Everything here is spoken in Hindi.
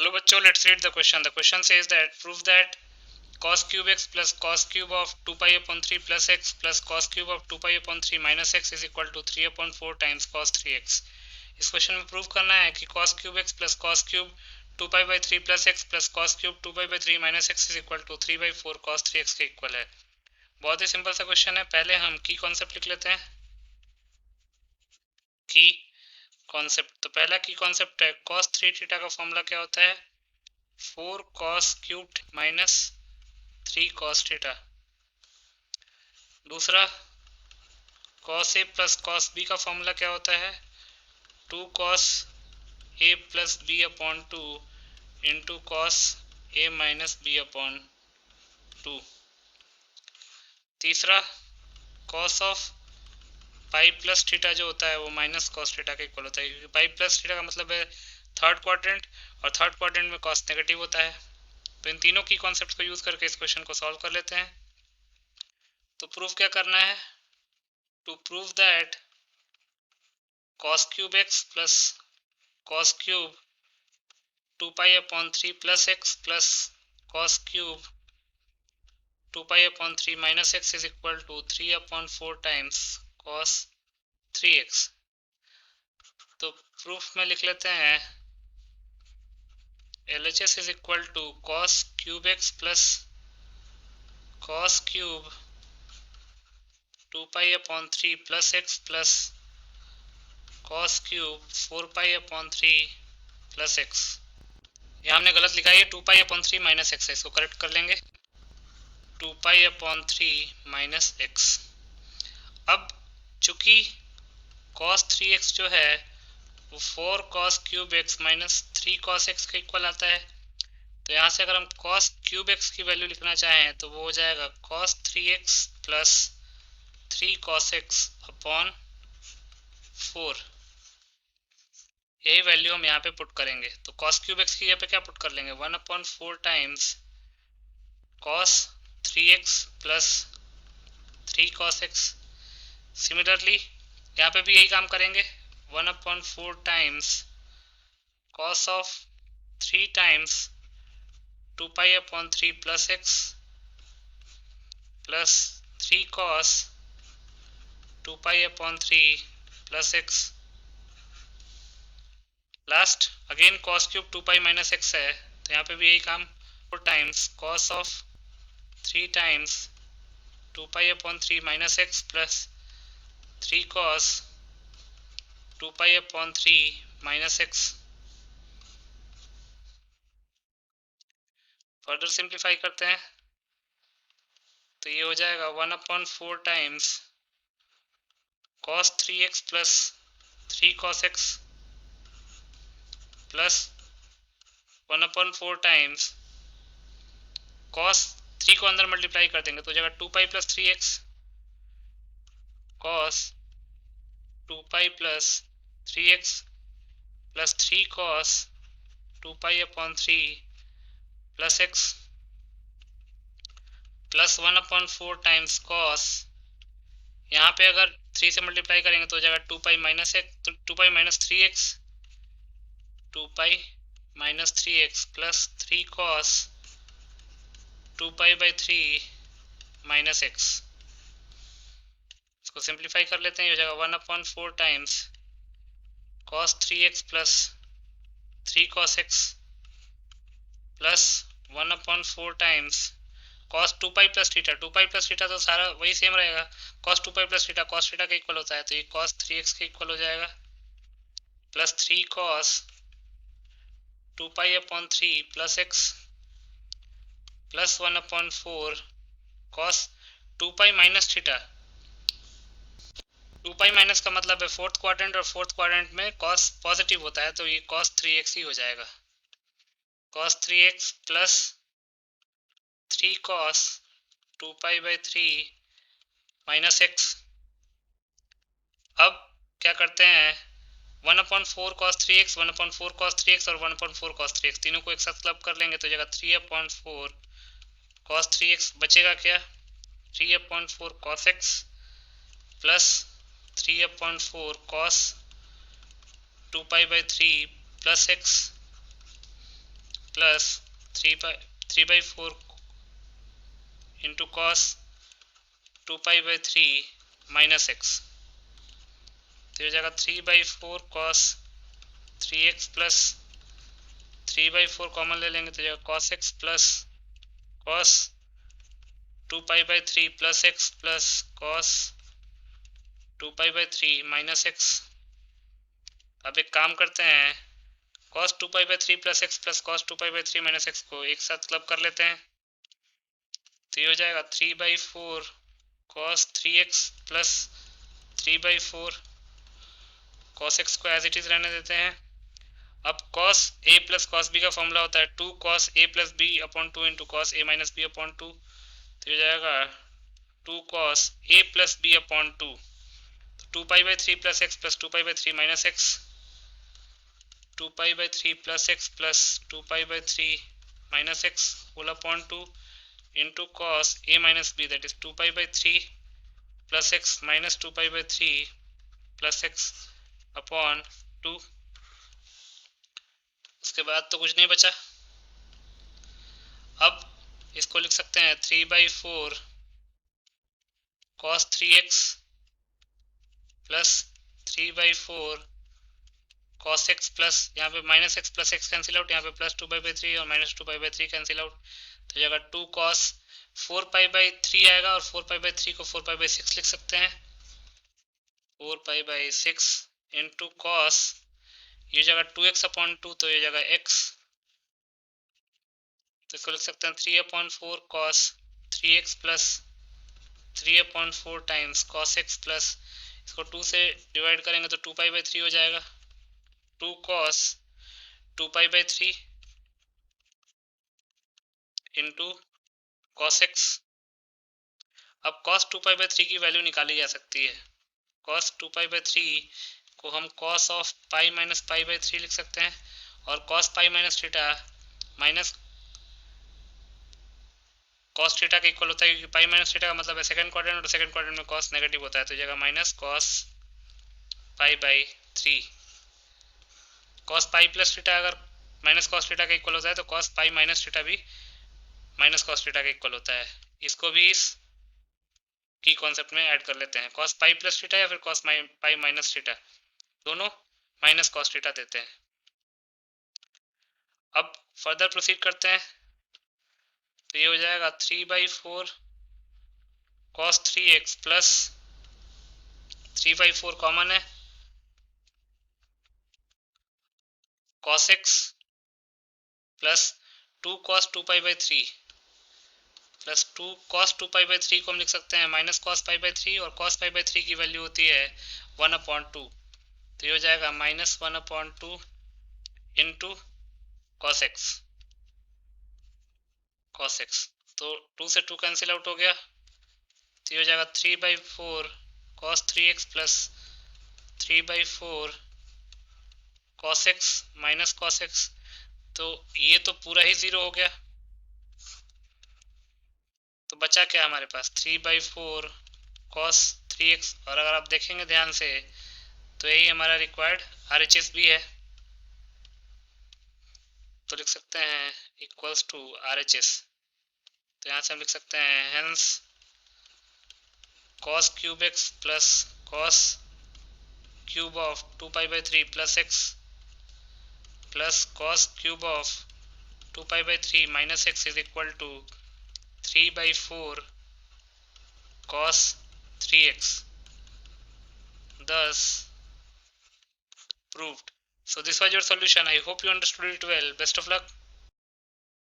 Hello bachcho, let's read the question. The question says that prove that cos cube x plus cos cube of 2 pi upon 3 plus x plus cos cube of 2 pi upon 3 minus x is equal to 3 upon 4 times cos 3x. इस क्वेश्चन में प्रूव करना है कि cos cube x plus cos cube 2 pi by 3 plus x plus cos cube 2 pi by 3 minus x is equal to 3 by 4 cos 3x के इक्वल है। बहुत ही सिंपल सा क्वेश्चन है। पहले हम की कॉन्सेप्ट लिख लेते हैं। की कॉन्सेप्ट, तो पहला की कॉन्सेप्ट है cos 3 थीटा का फॉर्मूला क्या होता है 4 cos cube minus 3 cos theta. दूसरा cos a plus cos b का फॉर्मूला क्या होता है 2 cos a plus b upon 2 into cos a minus b upon 2। तीसरा cos of pi plus theta जो होता है वो माइनस cos थीटा के इक्वल होता है, क्योंकि पाई प्लस थीटा का मतलब है थर्ड क्वाड्रेंट, और थर्ड क्वाड्रेंट में cos नेगेटिव होता है। तो इन तीनों की कॉन्सेप्ट को यूज करके इस क्वेश्चन को सॉल्व कर लेते हैं। तो प्रूफ क्या करना है, to prove that cos cube x plus cos cube 2 pi upon 3 plus x plus cos cube 2 pi upon 3 minus x is equal to 3 upon 4 times cos 3x। तो प्रूफ में लिख लेते हैं LHS is equal to cos cube x plus cos cube 2 pi upon 3 plus x plus cos cube 4 pi upon 3 plus x। यहाँ हमने गलत लिखा है, 2 pi upon 3 minus x है, इसको करेक्ट कर लेंगे 2 pi upon 3 minus x। अब चूंकि cos 3x जो है वो 4 cos cube x minus 3 cos x के इक्वल आता है, तो यहाँ से अगर हम cos क्यूब x की वैल्यू लिखना चाहें तो वो हो जाएगा cos 3x plus 3 cos x upon 4। यही वैल्यू हम यहाँ पे पुट करेंगे, तो cos क्यूब x की जगह पे क्या पुट कर लेंगे 1 upon 4 times cos 3x plus 3 cos x। Similarly यहाँ पे भी यही काम करेंगे 1 upon 4 times cos of 3 times 2 pi upon 3 plus x plus 3 cos 2 pi upon 3 plus x। Last again cos cube 2 pi minus x है, तो यहाँ पे भी यही काम 4 times cos of 3 times 2 pi upon 3 minus x plus 3 cos 2 pi upon 3 minus x। Further simplify करते हैं तो ये हो जाएगा 1 upon 4 times cos 3x plus 3 cos x plus 1 upon 4 times cos 3 को अंदर मल्टीप्लाई कर देंगे तो जगह 2 pi plus 3x cos 2 pi plus 3x plus 3 cos 2 pi upon 3 plus x plus 1 upon 4 times cos, यहाँ पे अगर 3 से मल्टीप्लाई करेंगे तो जगह 2 पाई माइनस x, तो 2 pi minus 3x 2 pi minus 3x plus 3 cos 2 pi by 3 minus x। इसको सिंप्लीफाई कर लेते हैं, ये हो जाएगा 1 upon 4 times cos 3x plus 3 cos x plus 1 upon 4 times cos 2 pi plus theta, 2 pi plus theta तो सारा वही सेम रहेगा, cos 2 pi plus theta cos theta के इक्वल होता है, तो ये cos 3x के इक्वल हो जाएगा plus 3 cos 2 pi upon 3 plus x plus 1 upon 4 cos 2 pi minus theta. 2 pi minus का मतलब है फोर्थ क्वाड्रेंट, और फोर्थ क्वाड्रेंट में cos पॉजिटिव होता है, तो ये cos 3x ही हो जाएगा cos 3x plus 3 cos 2 pi by 3 minus x। अब क्या करते हैं 1 upon 4 cos 3x 1 upon 4 cos 3x और 1 अपॉन 4 cos 3x तीनों को एक साथ क्लब कर लेंगे तो जगह 3 अपॉन 4 cos 3x बचेगा क्या 3 upon 4 cos x plus 3 upon 4 cos 2 pi by 3 plus x plus 3/4 into cos 2π/3 minus x. तो हो जाएगा 3/4 कॉस 3x प्लस 3/4 कॉमन ले लेंगे तो जाएगा cos x plus cos 2π/3 plus x plus cos 2π/3 minus x. अब एक काम करते हैं, cos 2π/3 plus x plus cos 2π/3 minus x को एक साथ क्लब कर लेते हैं। तो ये हो जाएगा 3/4 cos 3x plus 3/4 cos x को एज इट इज रहने देते हैं। अब cos a plus cos b का फॉर्मूला होता है 2 cos a plus b upon 2 into cos a minus b upon 2। तो ये हो जाएगा 2 cos a plus b upon 2। 2π/3 plus x plus 2π/3 minus x 2π/3 plus x plus 2π/3 minus x whole upon 2 into cos a minus b that is 2π/3 plus x minus 2π/3 plus x upon 2। उसके बाद तो कुछ नहीं बचा। अब इसको लिख सकते हैं 3/4 cos 3x plus 3/4 cos x plus यहाँ पे minus x plus x cancel out, यहाँ पे प्लस 2π/3 और माइनस 2π/3 कैंसिल आउट। तो जाएगा 2 cos 4π/3 आएगा और 4π/3 को 4π/6 लिख सकते हैं। 4π/6 इंटू कॉस ये जगह 2x अपॉन 2 तो ये जगह x, तो इसको लिख सकते हैं 3/4 cos 3x plus 3/4 times cos x plus इसको 2 से डिवाइड करेंगे तो 2π/3 हो जाएगा। 2 cos 2π/3 इंटू cos x। अब cos 2π/3 की वैल्यू निकाली जा सकती है। cos 2π/3 को हम cos ऑफ पाई माइनस पाई/3 लिख सकते हैं और cos pi minus theta minus cos theta का इक्वल होता है, क्योंकि पाई माइनस थीटा का मतलब है सेकंड क्वाड्रेंट और सेकंड क्वाड्रेंट में cos नेगेटिव होता है। तो जगह minus cos पाई/3। cos pi plus theta अगर माइनस cos थीटा का इक्वल होता है तो cos पाई माइनस थीटा भी माइनस cos थीटा का इक्वल होता है। इसको भी इस की कॉन्सेप्ट में ऐड कर लेते हैं। cos पाई प्लस थीटा या फिर cos पाई माइनस थीटा दोनों माइनस cos थीटा देते हैं। अब फर्दर प्रोसीड करते हैं तो ये हो जाएगा 3/4 cos 3x प्लस 3/4 कॉमन है cos x plus 2 cos 2π/3 plus 2 cos 2π/3 को हम लिख सकते हैं माइनस cos पाई/3 और cos पाई/3 की वैल्यू होती है 1/2। तो ये हो जाएगा माइनस 1/2 इंटू cos x। तो 2 से 2 कैंसिल आउट हो गया तो ये हो जाएगा 3/4 cos 3x plus 3/4 cos x minus cos x। तो ये तो पूरा ही जीरो हो गया, तो बचा क्या हमारे पास 3/4 cos 3x। और अगर आप देखेंगे ध्यान से तो यही हमारा रिक्वायर्ड RHS भी है, तो लिख सकते हैं इक्वल्स टू RHS। तो यहाँ से हम लिख सकते हैं hence cos cube x plus cos cube of 2π/3 plus x plus cos cube of 2π/3 minus x is equal to 3/4 cos 3x, thus proved. So this was your solution. I hope you understood it well. Best of luck.